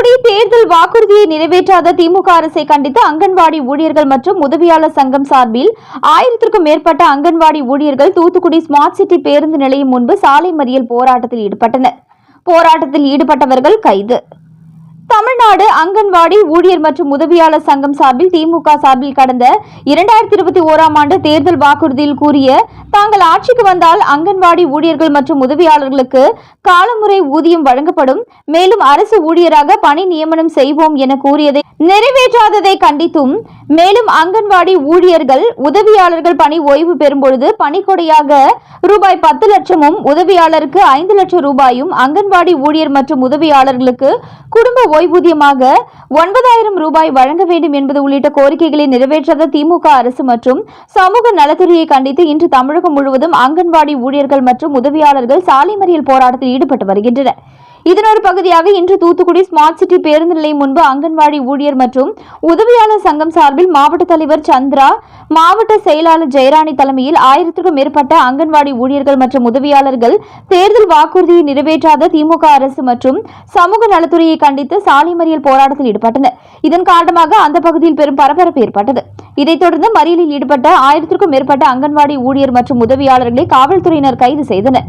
தூத்துக்குடி தேர்தல் வாக்குறுதியை நிறைவேற்றாத திமுக அரசை கண்டித்து அங்கன்வாடி ஊழியர்கள் மற்றும் உதவியாளர் சங்கம் சார்பில் 1000க்கும் மேற்பட்ட அங்கன்வாடி ஊழியர்கள் தூத்துக்குடி ஸ்மார்ட் சிட்டி பேருந்து நிலையம் முன்பு சாலை மறியல் போராட்டத்தில் ஈடுபட்டனர். போராட்டத்தில் ஈடுபட்டவர்கள் கைது. தமிழ்நாடு அங்கன்வாடி ஊழியர் மற்றும் உதவியாளர் சங்கம் சார்பில் திமுக சார்பில் கடந்த 2021ஆம் ஆண்டு தேர்தல் வாக்குறுதியில் கூறிய தாங்கள் ஆட்சிக்கு வந்தால் அங்கன்வாடி ஊழியர்கள் மற்றும் உதவியாளர்களுக்கு காலமுறை ஊதியம் வழங்கப்படும், மேலும் அரசு ஊழியராக பணி நியமனம் செய்வோம் என கூறியதை நிறைவேற்றாததை கண்டித்தும், மேலும் அங்கன்வாடி ஊழியர்கள் உதவியாளர்கள் பணி ஓய்வு பெறும்பொழுது பணிக்கொடையாக ரூபாய் 10 லட்சமும் உதவியாளருக்கு 5 லட்சம் ரூபாயும், அங்கன்வாடி ஊழியர் மற்றும் உதவியாளர்களுக்கு குடும்ப ஓய்வூதியமாக 9000 ரூபாய் வழங்க வேண்டும் என்பது உள்ளிட்ட கோரிக்கைகளை நிறைவேற்றாத திமுக அரசு மற்றும் சமூக நலத்துறையை கண்டித்து இன்று தமிழகம் முழுவதும் அங்கன்வாடி ஊழியர்கள் மற்றும் உதவியாளர்கள் சாலை மறியல் போராட்டத்தில் ஈடுபட்டு வருகின்றனர். இதன் ஒரு பகுதியாக இன்று தூத்துக்குடி ஸ்மார்ட் சிட்டி பேருந்து நிலையம் முன்பு அங்கன்வாடி ஊழியர் மற்றும் உதவியாளர் சங்கம் சார்பில் மாவட்ட தலைவர் சந்திரா, மாவட்ட செயலாளர் ஜெயராணி தலைமையில் 1000க்கும் மேற்பட்ட அங்கன்வாடி ஊழியர்கள் மற்றும் உதவியாளர்கள் தேர்தல் வாக்குறுதியை நிறைவேற்றாத திமுக அரசு மற்றும் சமூக நலத்துறையை கண்டித்து சாலை மறியல் போராட்டத்தில் ஈடுபட்டனர். இதன் காரணமாக அந்த பகுதியில் பெரும் பரபரப்பு ஏற்பட்டது. இதைத் தொடர்ந்து மறியலில் ஈடுபட்ட 1000க்கும் மேற்பட்ட அங்கன்வாடி ஊழியர் மற்றும் உதவியாளர்களை காவல்துறையினர் கைது செய்தனர்.